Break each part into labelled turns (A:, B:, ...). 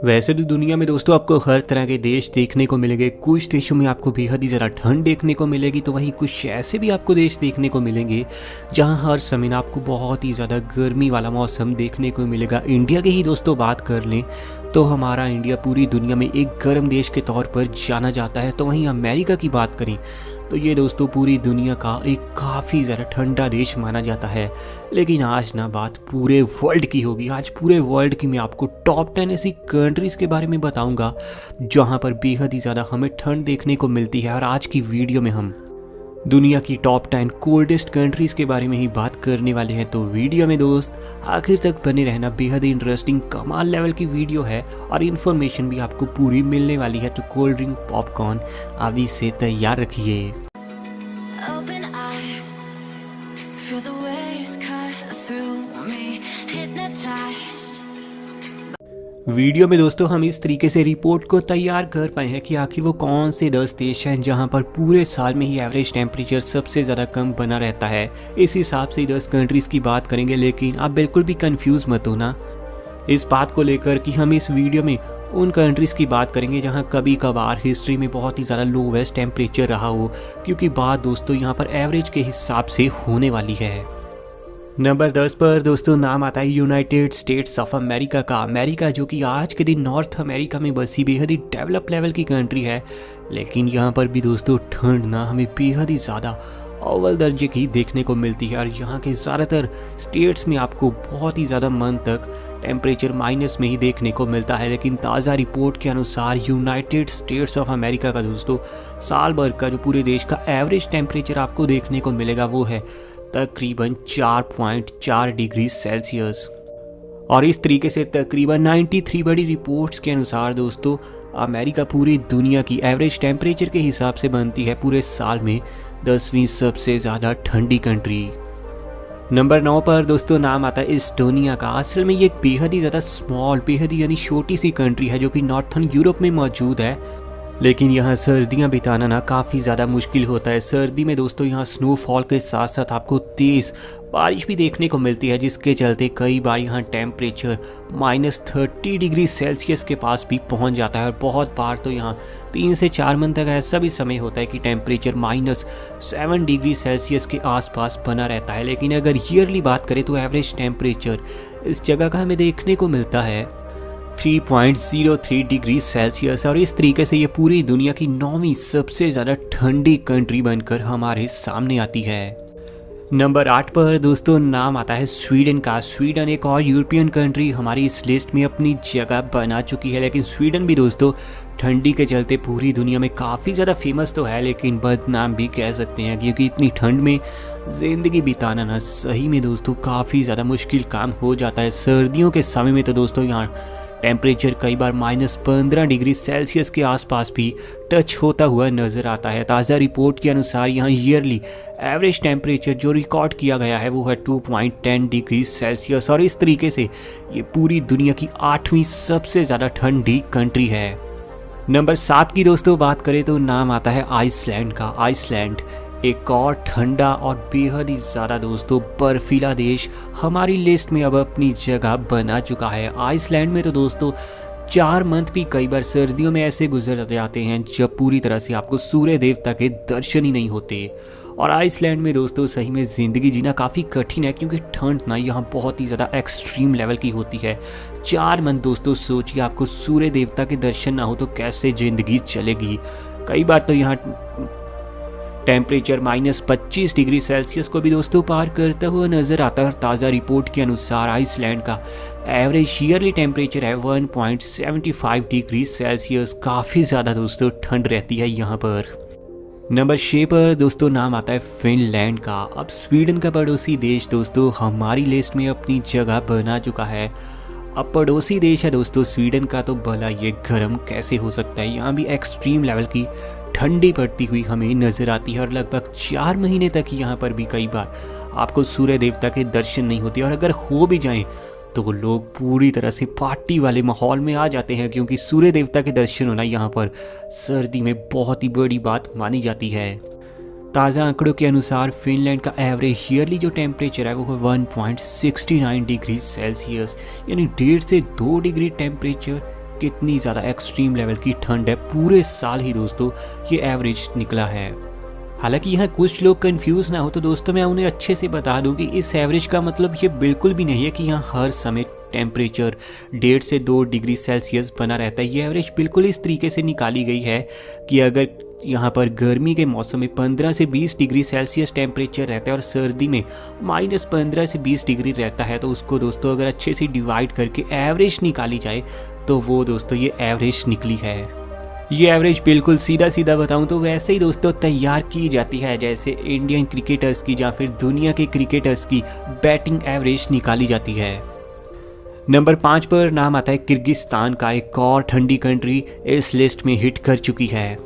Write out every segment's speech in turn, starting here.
A: वैसे तो दुनिया में दोस्तों आपको हर तरह के देश देखने को मिलेंगे। कुछ देशों में आपको बेहद ही ज़्यादा ठंड देखने को मिलेगी, तो वहीं कुछ ऐसे भी आपको देश देखने को मिलेंगे जहां हर समय ना आपको बहुत ही ज़्यादा गर्मी वाला मौसम देखने को मिलेगा। इंडिया की ही दोस्तों बात कर लें तो हमारा इंडिया पूरी दुनिया में एक गर्म देश के तौर पर जाना जाता है। तो वहीं अमेरिका की बात करें तो ये दोस्तों पूरी दुनिया का एक काफ़ी ज़्यादा ठंडा देश माना जाता है। लेकिन आज ना बात पूरे वर्ल्ड की होगी। आज पूरे वर्ल्ड की मैं आपको टॉप 10 ऐसी कंट्रीज़ के बारे में बताऊंगा जहां पर बेहद ही ज़्यादा हमें ठंड देखने को मिलती है। और आज की वीडियो में हम दुनिया की टॉप 10 कोल्डेस्ट कंट्रीज़ के बारे में ही बात करने वाले हैं। तो वीडियो में दोस्त आखिर तक बने रहना, बेहद ही इंटरेस्टिंग कमाल लेवल की वीडियो है और इन्फॉर्मेशन भी आपको पूरी मिलने वाली है। तो कोल्ड ड्रिंक पॉपकॉर्न अभी से तैयार रखिए।
B: Open eye, feel the waves cut through me, hypnotized.
A: Video में दोस्तों हम इस तरीके से रिपोर्ट को तैयार कर पाए हैं कि आखिर वो कौन से 10 देश हैं जहां पर पूरे साल में ही एवरेज टेम्परेचर सबसे ज़्यादा कम बना रहता है। इस हिसाब से 10 कंट्रीज़ की बात करेंगे, लेकिन आप बिल्कुल भी कंफ्यूज मत होना इस बात को लेकर कि हम इस वीडियो में उन कंट्रीज़ की बात करेंगे जहां कभी कभार हिस्ट्री में बहुत ही ज़्यादा लोवेस्ट टेम्परेचर रहा हो, क्योंकि बात दोस्तों यहां पर एवरेज के हिसाब से होने वाली है। नंबर 10 पर दोस्तों नाम आता है यूनाइटेड स्टेट्स ऑफ अमेरिका का। अमेरिका जो कि आज के दिन नॉर्थ अमेरिका में बसी बेहद ही डेवलप लेवल की कंट्री है, लेकिन यहाँ पर भी दोस्तों ठंड ना हमें बेहद ही ज़्यादा अव्वल दर्जे की देखने को मिलती है। और यहाँ के ज़्यादातर स्टेट्स में आपको बहुत ही ज़्यादा मंथ तक टेम्परेचर माइनस में ही देखने को मिलता है। लेकिन ताज़ा रिपोर्ट के अनुसार यूनाइटेड स्टेट्स ऑफ अमेरिका का दोस्तों साल भर का जो पूरे देश का एवरेज टेम्परेचर आपको देखने को मिलेगा वो है तकरीबन 4.4 डिग्री सेल्सियस। और इस तरीके से तकरीबन 93 बड़ी रिपोर्ट्स के अनुसार दोस्तों अमेरिका पूरी दुनिया की एवरेज टेम्परेचर के हिसाब से बनती है पूरे साल में 10वीं सबसे ज़्यादा ठंडी कंट्री। नंबर 9 पर दोस्तों नाम आता है इस्टोनिया का। असल में ये एक बेहद ही ज़्यादा स्मॉल, बेहद ही यानी छोटी सी कंट्री है जो कि नॉर्थन यूरोप में मौजूद है, लेकिन यहाँ सर्दियाँ बिताना ना काफ़ी ज़्यादा मुश्किल होता है। सर्दी में दोस्तों यहाँ स्नोफॉल के साथ साथ आपको तेज़ बारिश भी देखने को मिलती है, जिसके चलते कई बार यहाँ टेम्परेचर -30 डिग्री सेल्सियस के पास भी पहुँच जाता है। और बहुत बार तो यहाँ 3 से 4 मंथ तक ऐसा भी समय होता है कि टेम्परेचर -7 डिग्री सेल्सियस के आसपास बना रहता है। लेकिन अगर ईयरली बात करें तो एवरेज टेम्परेचर इस जगह का हमें देखने को मिलता है 3.03 डिग्री सेल्सियस। और इस तरीके से ये पूरी दुनिया की 9वीं सबसे ज़्यादा ठंडी कंट्री बनकर हमारे सामने आती है। नंबर 8 पर दोस्तों नाम आता है स्वीडन का। स्वीडन एक और यूरोपियन कंट्री हमारी इस लिस्ट में अपनी जगह बना चुकी है, लेकिन स्वीडन भी दोस्तों ठंडी के चलते पूरी दुनिया में काफ़ी ज़्यादा फेमस तो है, लेकिन बदनाम भी कह सकते हैं, क्योंकि इतनी ठंड में ज़िंदगी बिताना ना सही में दोस्तों काफ़ी ज़्यादा मुश्किल काम हो जाता है। सर्दियों के समय में तो दोस्तों यहाँ टेम्परेचर कई बार -15 डिग्री सेल्सियस के आसपास भी टच होता हुआ नज़र आता है। ताज़ा रिपोर्ट के अनुसार यहाँ ईयरली एवरेज टेम्परेचर जो रिकॉर्ड किया गया है वो है 2.10 डिग्री सेल्सियस। और इस तरीके से ये पूरी दुनिया की 8वीं सबसे ज़्यादा ठंडी कंट्री है। नंबर 7 की दोस्तों बात करें तो नाम आता है आइसलैंड का। आइसलैंड एक और ठंडा और बेहद ही ज़्यादा दोस्तों बर्फीला देश हमारी लिस्ट में अब अपनी जगह बना चुका है। आइसलैंड में तो दोस्तों 4 मंथ भी कई बार सर्दियों में ऐसे गुजर जाते हैं जब पूरी तरह से आपको सूर्य देवता के दर्शन ही नहीं होते। और आइसलैंड में दोस्तों सही में ज़िंदगी जीना काफ़ी कठिन है, क्योंकि ठंड ना यहाँ बहुत ही ज़्यादा एक्सट्रीम लेवल की होती है। 4 मंथ दोस्तों सोचिए आपको सूर्य देवता के दर्शन ना हो तो कैसे ज़िंदगी चलेगी। कई बार तो यहाँ टेम्परेचर -25 डिग्री सेल्सियस को भी दोस्तों पार करता हुआ नजर आता है। ताज़ा रिपोर्ट के अनुसार आइसलैंड का एवरेज ईयरली टेम्परेचर है 1.75 डिग्री सेल्सियस। काफ़ी ज़्यादा दोस्तों ठंड रहती है यहाँ पर। नंबर 6 पर दोस्तों नाम आता है फिनलैंड का। अब स्वीडन का पड़ोसी देश दोस्तों हमारी लिस्ट में अपनी जगह बना चुका है। अब पड़ोसी देश है दोस्तों स्वीडन का, तो भला ये गर्म कैसे हो सकता है। यहाँ भी एक्सट्रीम लेवल की ठंडी पड़ती हुई हमें नज़र आती है और लगभग 4 महीने तक यहाँ पर भी कई बार आपको सूर्य देवता के दर्शन नहीं होते। और अगर हो भी जाएं तो लोग पूरी तरह से पार्टी वाले माहौल में आ जाते हैं, क्योंकि सूर्य देवता के दर्शन होना यहाँ पर सर्दी में बहुत ही बड़ी बात मानी जाती है। ताज़ा आंकड़ों के अनुसार फिनलैंड का एवरेज ईयरली जो टेम्परेचर है वो 1.69 डिग्री सेल्सियस, यानी 1.5 से 2 डिग्री टेम्परेचर कितनी ज़्यादा एक्सट्रीम लेवल की ठंड है। पूरे साल ही दोस्तों ये एवरेज निकला है। हालांकि यहाँ कुछ लोग कंफ्यूज ना हो तो दोस्तों मैं उन्हें अच्छे से बता दूं कि इस एवरेज का मतलब ये बिल्कुल भी नहीं है कि यहाँ हर समय टेम्परेचर 1.5 से 2 डिग्री सेल्सियस बना रहता है। ये एवरेज बिल्कुल इस तरीके से निकाली गई है कि अगर यहाँ पर गर्मी के मौसम में 15 से 20 डिग्री सेल्सियस टेम्परेचर रहता है और सर्दी में -15 से 20 डिग्री रहता है, तो उसको दोस्तों अगर अच्छे से डिवाइड करके एवरेज निकाली जाए तो वो दोस्तों ये एवरेज निकली है। ये एवरेज बिल्कुल सीधा सीधा बताऊं तो वैसे ही दोस्तों तैयार की जाती है जैसे इंडियन क्रिकेटर्स की या फिर दुनिया के क्रिकेटर्स की बैटिंग एवरेज निकाली जाती है। नंबर 5 पर नाम आता है किर्गिस्तान का, एक और ठंडी कंट्री इस लिस्ट में हिट कर चुकी है।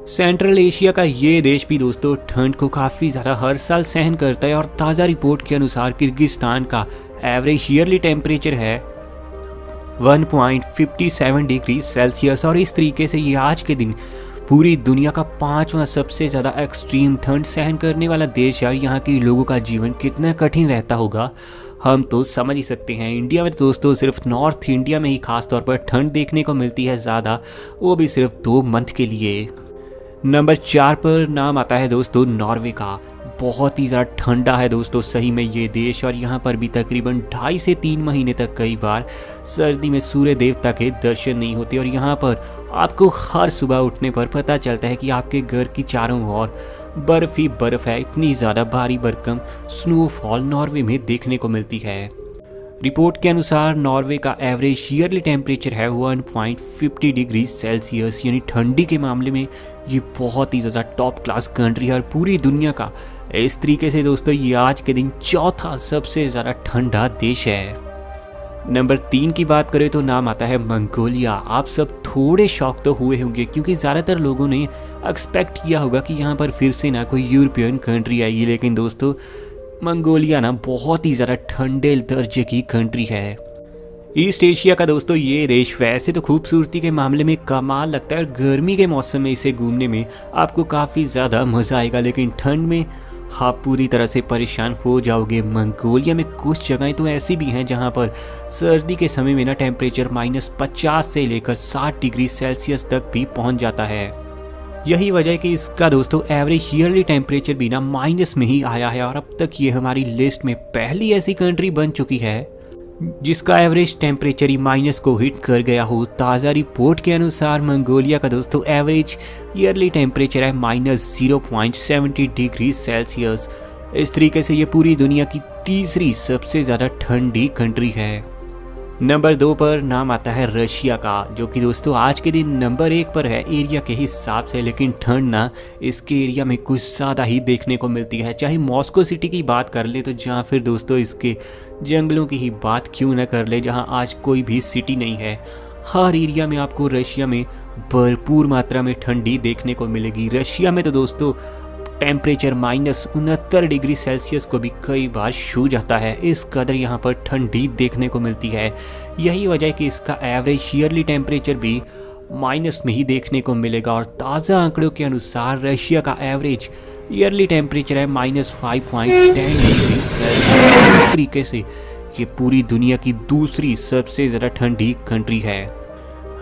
A: सेंट्रल एशिया का ये देश भी दोस्तों ठंड को काफ़ी ज़्यादा हर साल सहन करता है और ताज़ा रिपोर्ट के अनुसार किर्गिस्तान का एवरेज ईयरली टेम्परेचर है 1.57 डिग्री सेल्सियस और इस तरीके से ये आज के दिन पूरी दुनिया का 5वां सबसे ज़्यादा एक्सट्रीम ठंड सहन करने वाला देश है। और यहाँ के लोगों का जीवन कितना कठिन रहता होगा हम तो समझ ही सकते हैं। इंडिया में तो दोस्तों सिर्फ नॉर्थ इंडिया में ही खास तौर पर ठंड देखने को मिलती है ज़्यादा, वो भी सिर्फ 2 मंथ के लिए। नंबर 4 पर नाम आता है दोस्तों नॉर्वे का। बहुत ही ज़्यादा ठंडा है दोस्तों सही में ये देश, और यहाँ पर भी तकरीबन 2.5 से 3 महीने तक कई बार सर्दी में सूर्य देवता के दर्शन नहीं होते। और यहाँ पर आपको हर सुबह उठने पर पता चलता है कि आपके घर की चारों ओर बर्फ़ ही बर्फ़ है। इतनी ज़्यादा भारी भरकम स्नोफॉल नॉर्वे में देखने को मिलती है। रिपोर्ट के अनुसार नॉर्वे का एवरेज ईयरली टेम्परेचर है 1.50 डिग्री सेल्सियस, यानी ठंडी के मामले में ये बहुत ही ज़्यादा टॉप क्लास कंट्री है और पूरी दुनिया का इस तरीके से दोस्तों ये आज के दिन 4था सबसे ज़्यादा ठंडा देश है। नंबर 3 की बात करें तो नाम आता है मंगोलिया। आप सब थोड़े शॉक तो हुए होंगे क्योंकि ज़्यादातर लोगों ने एक्सपेक्ट किया होगा कि यहाँ पर फिर से ना कोई यूरोपियन कंट्री आएगी, लेकिन दोस्तों मंगोलिया ना बहुत ही ज़्यादा ठंडे दर्जे की कंट्री है। ईस्ट एशिया का दोस्तों ये देश वैसे तो खूबसूरती के मामले में कमाल लगता है और गर्मी के मौसम में इसे घूमने में आपको काफ़ी ज़्यादा मज़ा आएगा, लेकिन ठंड में आप पूरी तरह से परेशान हो जाओगे। मंगोलिया में कुछ जगहें तो ऐसी भी हैं जहां पर सर्दी के समय में ना टेम्परेचर -50 से लेकर 60 डिग्री सेल्सियस तक भी पहुंच जाता है। यही वजह है कि इसका दोस्तों एवरेज ईयरली टेम्परेचर भी ना माइनस में ही आया है और अब तक ये हमारी लिस्ट में पहली ऐसी कंट्री बन चुकी है जिसका एवरेज टेम्परेचर ही माइनस को हिट कर गया हो। ताज़ा रिपोर्ट के अनुसार मंगोलिया का दोस्तों एवरेज ईयरली टेम्परेचर है -0.70 डिग्री सेल्सियस। इस तरीके से ये पूरी दुनिया की तीसरी सबसे ज़्यादा ठंडी कंट्री है। नंबर 2 पर नाम आता है रशिया का, जो कि दोस्तों आज के दिन नंबर 1 पर है एरिया के हिसाब से, लेकिन ठंड ना इसके एरिया में कुछ ज़्यादा ही देखने को मिलती है। चाहे मॉस्को सिटी की बात कर ले तो जहाँ फिर दोस्तों इसके जंगलों की ही बात क्यों न कर ले, जहाँ आज कोई भी सिटी नहीं है, हर एरिया में आपको रशिया में भरपूर मात्रा में ठंडी देखने को मिलेगी। रशिया में तो दोस्तों टेम्परेचर -69 डिग्री सेल्सियस को भी कई बार छू जाता है। इस कदर यहाँ पर ठंडी देखने को मिलती है। यही वजह है कि इसका एवरेज ईयरली टेम्परेचर भी माइनस में ही देखने को मिलेगा और ताज़ा आंकड़ों के अनुसार रशिया का एवरेज ईयरली टेम्परेचर है -5.10 डिग्री सेल्सियस। इस तरीके से ये पूरी दुनिया की दूसरी सबसे ज़्यादा ठंडी कंट्री है।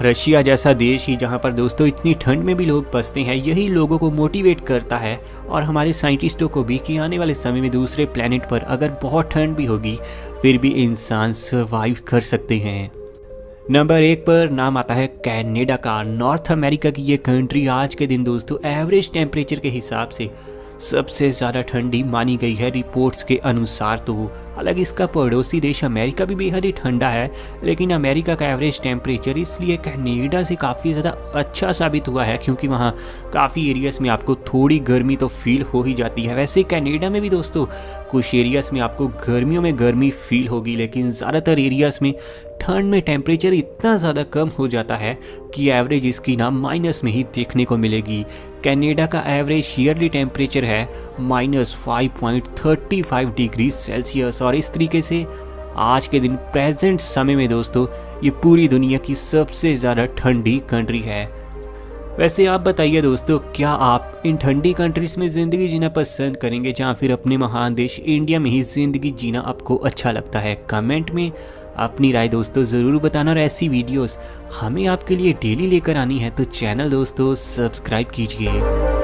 A: रशिया जैसा देश ही जहाँ पर दोस्तों इतनी ठंड में भी लोग बसते हैं, यही लोगों को मोटिवेट करता है और हमारे साइंटिस्टों को भी कि आने वाले समय में दूसरे प्लेनेट पर अगर बहुत ठंड भी होगी फिर भी इंसान सर्वाइव कर सकते हैं। नंबर 1 पर नाम आता है कनाडा का। नॉर्थ अमेरिका की ये कंट्री आज के दिन दोस्तों एवरेज टेम्परेचर के हिसाब से सबसे ज़्यादा ठंडी मानी गई है रिपोर्ट्स के अनुसार। तो हालांकि इसका पड़ोसी देश अमेरिका भी बेहद ही ठंडा है, लेकिन अमेरिका का एवरेज टेम्परेचर इसलिए कनाडा से काफ़ी ज़्यादा अच्छा साबित हुआ है क्योंकि वहाँ काफ़ी एरियाज़ में आपको थोड़ी गर्मी तो फील हो ही जाती है। वैसे कनाडा में भी दोस्तों कुछ एरियाज़ में आपको गर्मियों में गर्मी फील होगी, लेकिन ज़्यादातर एरियाज़ में ठंड में टेम्परेचर इतना ज़्यादा कम हो जाता है कि एवरेज इसकी ना माइनस में ही देखने को मिलेगी। कनाडा का एवरेज ईयरली टेम्परेचर है -5.35 डिग्री सेल्सियस और इस तरीके से आज के दिन प्रेजेंट समय में दोस्तों ये पूरी दुनिया की सबसे ज़्यादा ठंडी कंट्री है। वैसे आप बताइए दोस्तों, क्या आप इन ठंडी कंट्रीज़ में ज़िंदगी जीना पसंद करेंगे या फिर अपने महान देश इंडिया में ही ज़िंदगी जीना आपको अच्छा लगता है? कमेंट में अपनी राय दोस्तों ज़रूर बताना और ऐसी वीडियोस हमें आपके लिए डेली लेकर आनी है तो चैनल दोस्तों सब्सक्राइब कीजिए।